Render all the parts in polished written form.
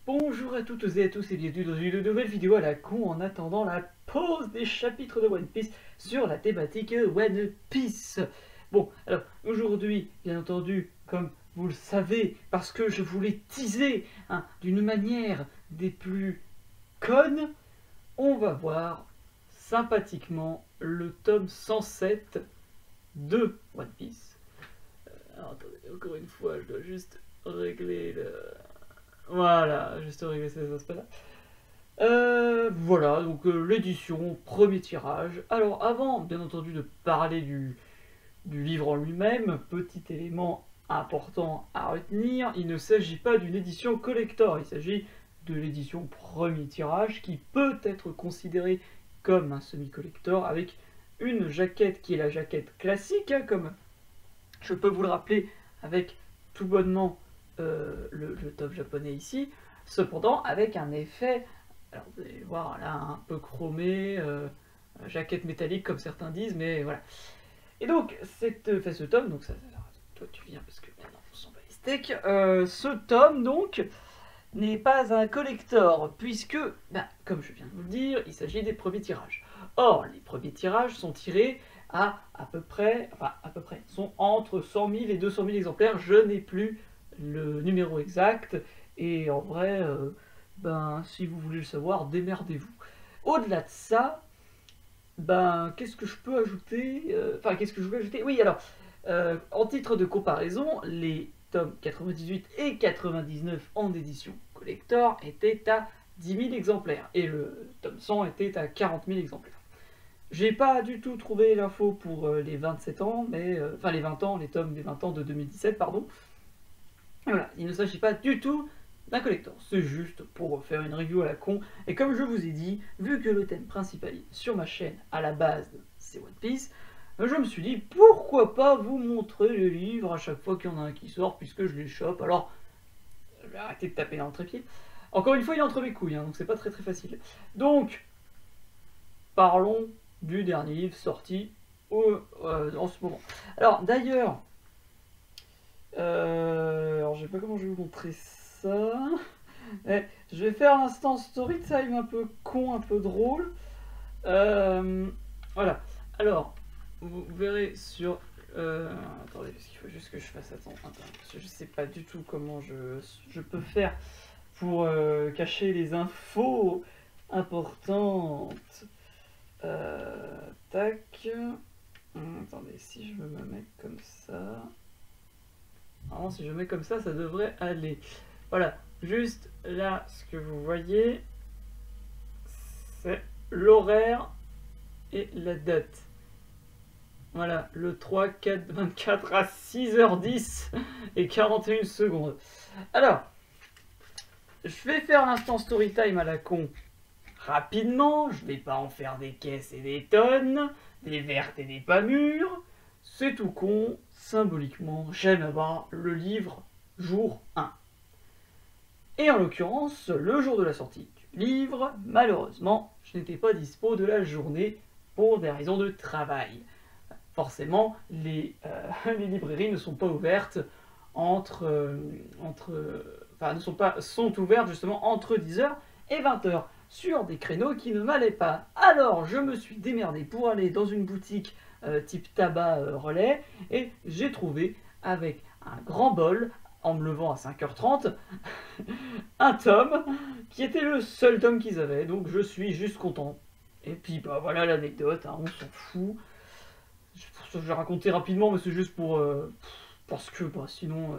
Bonjour à toutes et à tous et bienvenue dans une nouvelle vidéo à la con en attendant la pause des chapitres de One Piece sur la thématique One Piece. Bon, alors aujourd'hui, bien entendu, comme vous le savez, parce que je vous l'ai teasé d'une manière des plus connes, on va voir sympathiquement le tome 107 de One Piece. Alors attendez, encore une fois, je dois juste régler le... Voilà, juste régler ces aspects-là. Voilà, donc l'édition, premier tirage. Alors avant, bien entendu, de parler du livre en lui-même, petit élément important à retenir, il ne s'agit pas d'une édition collector, il s'agit de l'édition premier tirage qui peut être considérée comme un semi-collector avec une jaquette qui est la jaquette classique, comme je peux vous le rappeler avec tout bonnement le top japonais ici, cependant avec un effet, alors vous allez voir là, un peu chromé, jaquette métallique comme certains disent, mais voilà. Et donc, ce tome, donc ça, alors, toi tu viens parce que maintenant on s'en bat les steaks, ce tome donc n'est pas un collector, puisque, comme je viens de vous le dire, il s'agit des premiers tirages. Or, les premiers tirages sont tirés à peu près, sont entre 100 000 et 200 000 exemplaires, je n'ai plus le numéro exact, et en vrai, si vous voulez le savoir, démerdez-vous. Au-delà de ça, qu'est-ce que je peux ajouter Oui, alors, en titre de comparaison, les tomes 98 et 99 en édition collector étaient à 10 000 exemplaires, et le tome 100 était à 40 000 exemplaires. J'ai pas du tout trouvé l'info pour les 27 ans, mais les 20 ans, les tomes des 20 ans de 2017, pardon. Voilà, il ne s'agit pas du tout d'un collector, c'est juste pour faire une review à la con, et comme je vous ai dit, vu que le thème principal sur ma chaîne, à la base, c'est One Piece, je me suis dit, pourquoi pas vous montrer les livres à chaque fois qu'il y en a un qui sort, puisque je les chope, alors, je vais arrêter de taper dans le trépied. Encore une fois, il est entre mes couilles, donc c'est pas très facile. Donc, parlons du dernier livre sorti en ce moment. Alors, d'ailleurs, alors je sais pas comment je vais vous montrer ça. Je vais faire un instant story time un peu con, un peu drôle. Voilà. Alors, vous verrez sur... attendez, parce qu'il faut juste que je fasse... Attends, parce que je sais pas du tout comment je peux faire pour cacher les infos importantes. Tac. Attendez, si je me mets comme ça... Alors, si je mets comme ça devrait aller. Voilà, juste là, ce que vous voyez, c'est l'horaire et la date. Voilà, le 3/4/24 à 6h10 et 41 secondes. Alors, je vais faire l'instant story time à la con rapidement. Je vais pas en faire des caisses et des tonnes, des vertes et des pas mûres. C'est tout con, symboliquement, j'aime avoir le livre jour 1. Et en l'occurrence, le jour de la sortie du livre, malheureusement, je n'étais pas dispo de la journée pour des raisons de travail. Forcément, les librairies ne sont pas ouvertes sont ouvertes justement entre 10h et 20h, sur des créneaux qui ne m'allaient pas. Alors, je me suis démerdé pour aller dans une boutique type tabac relais, et j'ai trouvé, avec un grand bol, en me levant à 5h30, un tome qui était le seul tome qu'ils avaient, donc je suis juste content. Et puis voilà l'anecdote, on s'en fout. Je vais raconter rapidement, mais c'est juste pour parce que sinon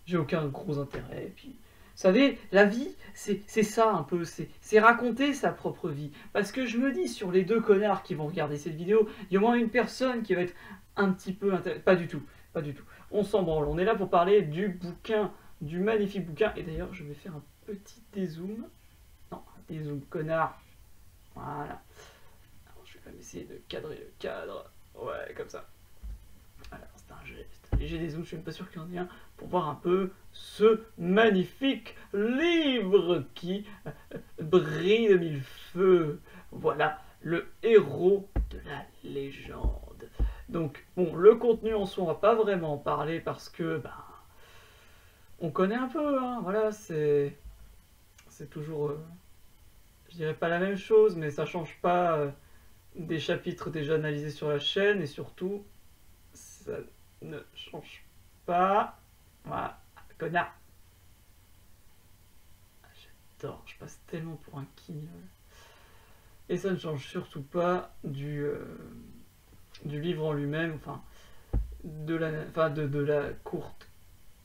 j'ai aucun gros intérêt. Et puis, vous savez, la vie, c'est ça un peu, c'est raconter sa propre vie. Parce que je me dis, sur les deux connards qui vont regarder cette vidéo, il y a au moins une personne qui va être un petit peu intéressée. Pas du tout, pas du tout. On s'en branle, on est là pour parler du bouquin, du magnifique bouquin. Et d'ailleurs, je vais faire un petit dézoom. Non, un dézoom, connard. Voilà. Alors, je vais même essayer de cadrer le cadre. Ouais, comme ça. Alors, c'est un geste. Léger dézoom, je suis même pas sûr qu'il y en ait un, pour voir un peu ce magnifique livre qui brille de mille feux. Voilà, le héros de la légende. Donc, bon, le contenu en soi, on va pas vraiment en parler parce que, on connaît un peu, voilà, c'est c'est toujours, je dirais pas la même chose, mais ça change pas des chapitres déjà analysés sur la chaîne, et surtout, ça ne change pas... Voilà, connard. J'adore, je passe tellement pour un king. Et ça ne change surtout pas du livre en lui-même, enfin, de la courte,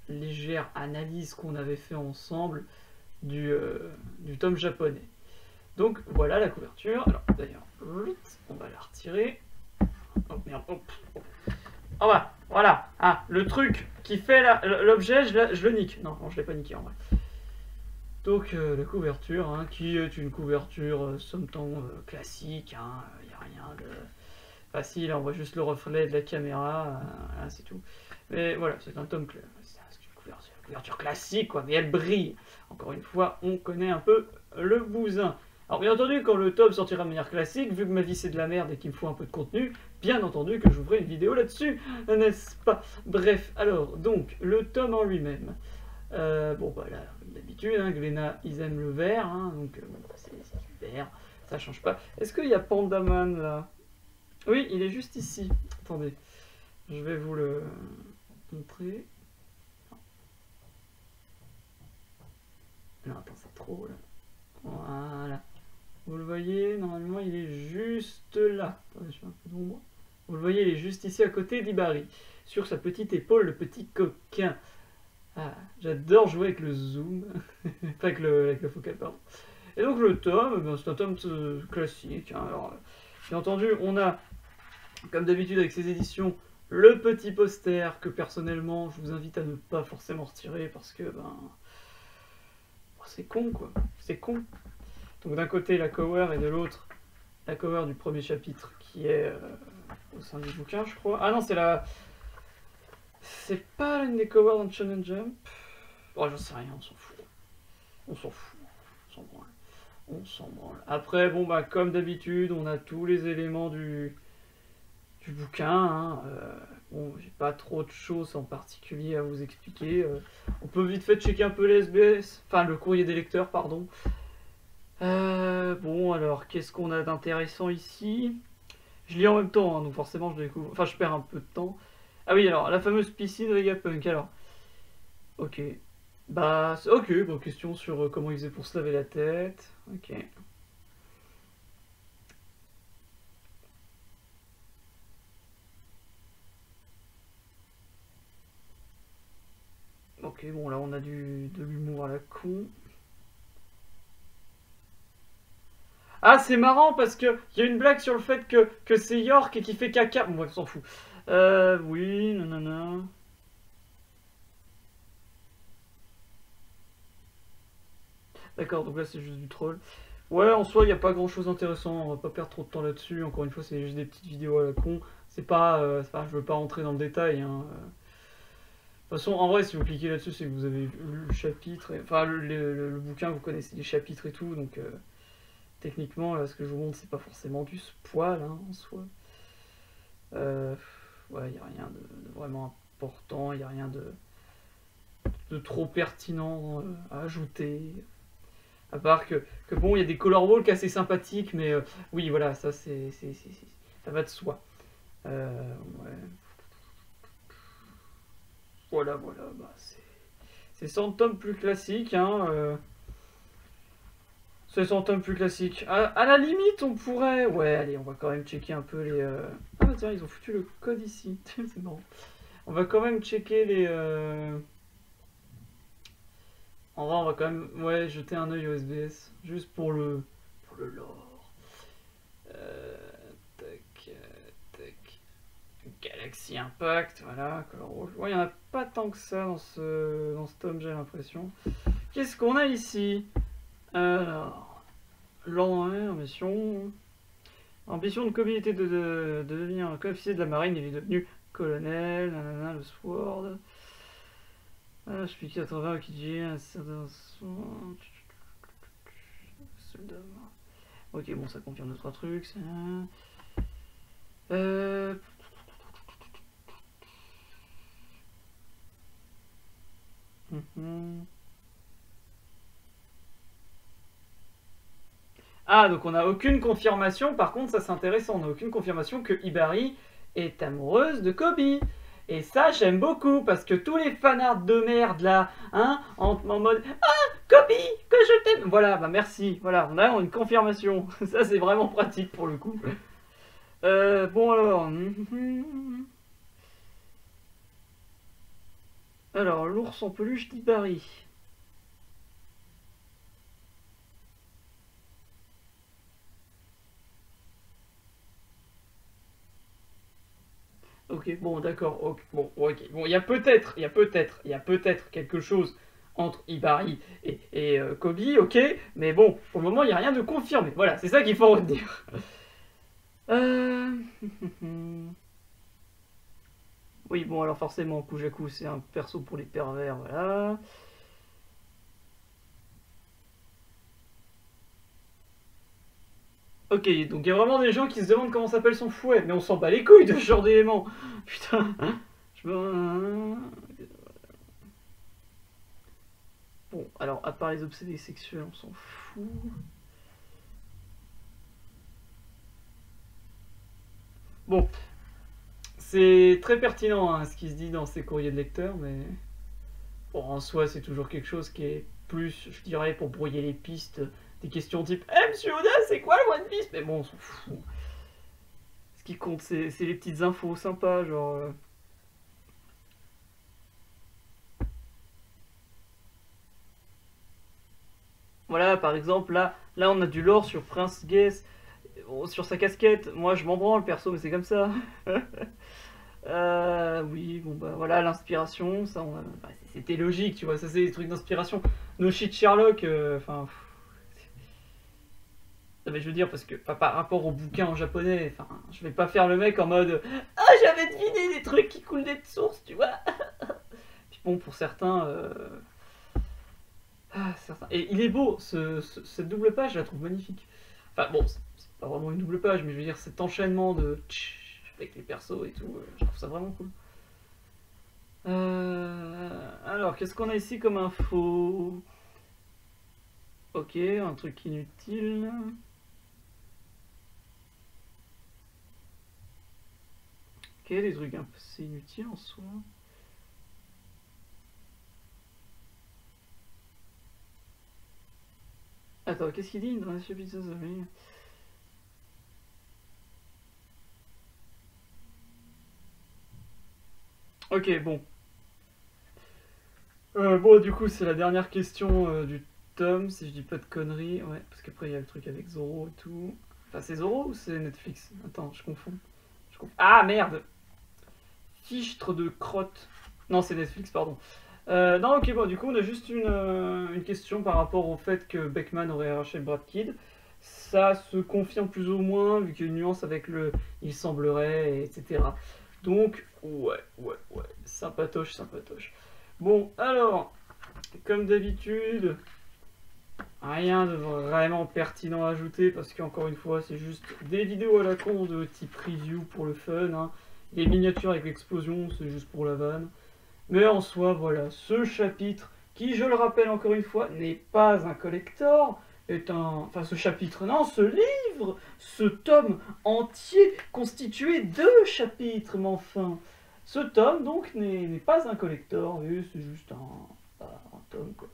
légère analyse qu'on avait fait ensemble du tome japonais. Donc voilà la couverture. Alors d'ailleurs, on va la retirer. Oh merde, hop. Ah bah, voilà, ah, le truc qui fait l'objet, je le nique. Non, je l'ai pas niqué en vrai. Donc la couverture, hein, qui est une couverture somme toute classique, hein, y a rien de facile, on voit juste le reflet de la caméra, là, c'est tout. Mais voilà, c'est un tome clair, c'est une couverture classique, quoi, mais elle brille. Encore une fois, on connaît un peu le bousin. Alors bien entendu, quand le tome sortira de manière classique, vu que ma vie c'est de la merde et qu'il me faut un peu de contenu, bien entendu que je vous ferai une vidéo là-dessus, n'est-ce pas? Bref, alors, donc, le tome en lui-même. Bon, bah là, comme d'habitude, hein, Glénat, ils aiment le vert, hein, donc bon, c'est du vert, ça change pas. Est-ce qu'il y a Pandaman là? Oui, il est juste ici. Attendez, je vais vous le montrer. Non, attends, c'est trop là. Voilà. Vous le voyez, normalement il est juste là. Attendez, je fais un peu d'ombre. Vous le voyez, il est juste ici à côté d'Ibari. Sur sa petite épaule, le petit coquin. Ah, j'adore jouer avec le zoom. Pas avec la focale, pardon. Et donc le tome, ben, c'est un tome classique. Hein. Alors, bien entendu, on a, comme d'habitude avec ces éditions, le petit poster que personnellement, je vous invite à ne pas forcément retirer parce que, ben... c'est con, quoi. C'est con. Donc d'un côté la cover et de l'autre la cover du premier chapitre qui est au sein du bouquin, je crois. Ah non, c'est la... C'est pas l'une des covers dans Shonen Jump. Oh, j'en sais rien, on s'en fout. On s'en fout. On s'en branle. On s'en branle. Après, bon, bah, comme d'habitude, on a tous les éléments du bouquin. Hein. Bon, j'ai pas trop de choses en particulier à vous expliquer. On peut vite fait checker un peu les SBS. Enfin, le courrier des lecteurs, pardon. Bon, alors, qu'est-ce qu'on a d'intéressant ici? Je lis en même temps, hein, donc forcément je découvre... Enfin, je perds un peu de temps. Ah oui, alors, la fameuse piscine Vegapunk, alors. Ok. Bah, ok, bon, question sur comment il faisait pour se laver la tête. Ok. Ok, bon, là, on a de l'humour à la con. Ah, c'est marrant parce que il y a une blague sur le fait que c'est York et qui fait caca. Bon, bref, on s'en fout. Oui, nanana. D'accord, donc là, c'est juste du troll. Ouais, en soi, il n'y a pas grand chose d'intéressant, on va pas perdre trop de temps là-dessus. Encore une fois, c'est juste des petites vidéos à la con. C'est pas, je veux pas rentrer dans le détail. Hein. De toute façon, en vrai, si vous cliquez là-dessus, c'est que vous avez lu le chapitre, enfin le bouquin, vous connaissez les chapitres et tout, donc techniquement, là, ce que je vous montre, c'est pas forcément du spoil hein, en soi. Ouais, il n'y a rien de vraiment important, il n'y a rien de trop pertinent à ajouter. À part que bon, il y a des color walks assez sympathiques, mais oui, voilà, ça ça va de soi. Ouais. Voilà, bah, c'est 100 tomes plus classique, hein. C'est 100 tomes plus classique. À la limite, on pourrait... Ouais, allez, on va quand même checker un peu les... Ah bah tiens, ils ont foutu le code ici. C'est marrant. On va quand même checker les... En vrai, on va quand même ouais, jeter un œil au SBS. Juste pour le lore. Tac, tac. Galaxy Impact, voilà. Color rouge. Ouais, il n'y en a pas tant que ça dans ce tome, j'ai l'impression. Qu'est-ce qu'on a ici? Alors... L'an 1, ambition... Ambition de communauté de devenir un officier de la marine, il est devenu colonel, nanana, le Sword... Ah, je suis 80 qui dit un certain soldat. Ok, bon, ça confirme 2-3 trucs. Ça... Ah, donc on n'a aucune confirmation, par contre ça c'est intéressant, on n'a aucune confirmation que Hibari est amoureuse de Kobe. Et ça j'aime beaucoup, parce que tous les fanarts de merde là, hein, en mode « Ah, Kobe, que je t'aime !» Voilà, bah merci, voilà, on a une confirmation. Ça c'est vraiment pratique pour le coup. Bon alors... Alors, l'ours en peluche d'Hibari. Ok, bon, d'accord, ok, bon, ok. Bon, il y a peut-être quelque chose entre Hibari et Kobe, ok, mais bon, pour le moment, il n'y a rien de confirmé. Voilà, c'est ça qu'il faut retenir. Euh... Oui, bon, alors forcément, Kujaku, c'est un perso pour les pervers, voilà. Ok, donc il y a vraiment des gens qui se demandent comment s'appelle son fouet, mais on s'en bat les couilles de ce genre d'éléments. Putain. Bon, alors, à part les obsédés sexuels, on s'en fout. Bon, c'est très pertinent hein, ce qui se dit dans ces courriers de lecteurs, mais bon, en soi, c'est toujours quelque chose qui est plus, je dirais, pour brouiller les pistes, des questions type Eh, monsieur Oda, c'est quoi le One Piece? Mais bon, on s'en fout. Ce qui compte, c'est les petites infos sympas, genre. Voilà, par exemple, là, on a du lore sur Prince Guess, sur sa casquette. Moi, je m'en branle, perso, mais c'est comme ça. Oui, bon bah voilà, l'inspiration, ça, bah, c'était logique, tu vois, ça c'est des trucs d'inspiration. No shit Sherlock, enfin... non, mais je veux dire, parce que par rapport au bouquin en japonais, enfin, je vais pas faire le mec en mode Ah, j'avais deviné des trucs qui coulent des sources, tu vois. Puis bon, pour certains... certains... Et il est beau, cette double page, je la trouve magnifique. Enfin bon, c'est pas vraiment une double page, mais je veux dire, cet enchaînement de... avec les persos et tout, je trouve ça vraiment cool. Alors, qu'est-ce qu'on a ici comme info? Ok, un truc inutile. Ok, des trucs un peu... c'est inutile en soi. Attends, qu'est-ce qu'il dit dans la chapitre? Ok, bon. Bon, du coup, c'est la dernière question du tome, si je dis pas de conneries. Ouais, parce qu'après, il y a le truc avec Zoro et tout. Enfin, c'est Zoro ou c'est Netflix? Attends, je confonds. Ah, merde! Fichtre de crotte. Non, c'est Netflix, pardon. Non, ok, bon, du coup, on a juste une question par rapport au fait que Beckman aurait arraché le bras de Kid. Ça se confirme plus ou moins, vu qu'il y a une nuance avec le il semblerait, etc. Donc, ouais, sympatoche, sympatoche. Bon, alors, comme d'habitude, rien de vraiment pertinent à ajouter, parce qu'encore une fois, c'est juste des vidéos à la con de type review pour le fun. Hein. Les miniatures avec l'explosion, c'est juste pour la vanne. Mais en soi, voilà, ce chapitre, qui, je le rappelle encore une fois, n'est pas un collector, est un... Enfin, ce chapitre, non, ce livre, ce tome entier, constitué de chapitres, mais enfin... Ce tome, donc, n'est pas un collector, c'est juste un tome, quoi.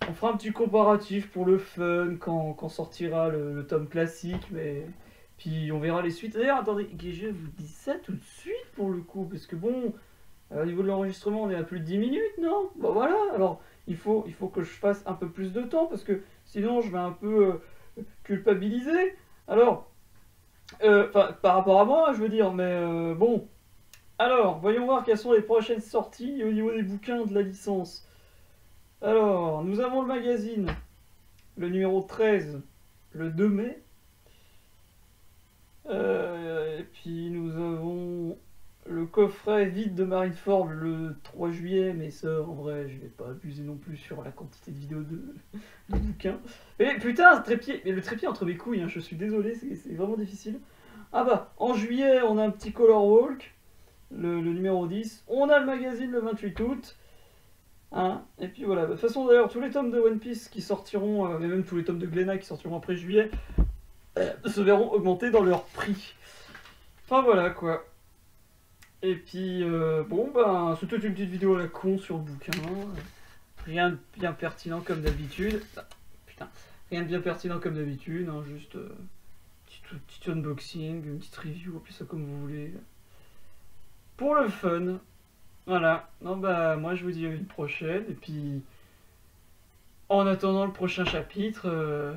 On fera un petit comparatif pour le fun, quand sortira le tome classique, mais... Puis on verra les suites. D'ailleurs, attendez, que je vous dis ça tout de suite, pour le coup, parce que bon... Au niveau de l'enregistrement, on est à plus de 10 minutes, non? Bah voilà, alors il faut que je fasse un peu plus de temps, parce que sinon je vais un peu culpabiliser. Alors, par rapport à moi, je veux dire, mais bon. Alors, voyons voir quelles sont les prochaines sorties au niveau des bouquins de la licence. Alors, nous avons le magazine, le numéro 13, le 2 mai. Et puis nous avons le coffret vide de Marineford le 3 juillet, mais ça, en vrai, je vais pas abuser non plus sur la quantité de vidéos de bouquins. Et putain, le trépied entre mes couilles, hein, je suis désolé, c'est vraiment difficile. Ah bah, en juillet, on a un petit Color Walk, le numéro 10. On a le magazine le 28 août. Hein, et puis voilà, de toute façon d'ailleurs tous les tomes de One Piece qui sortiront, et même tous les tomes de Glénat qui sortiront après juillet, se verront augmenter dans leur prix. Enfin voilà quoi. Et puis bon ben c'était une petite vidéo à la con sur le bouquin. Rien de bien pertinent comme d'habitude. Ah, putain, rien de bien pertinent comme d'habitude, hein, juste petit unboxing, une petite review, appelez ça comme vous voulez. Pour le fun. Voilà. Non bah moi je vous dis à une prochaine et puis en attendant le prochain chapitre,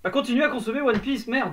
bah continuez à consommer One Piece, merde.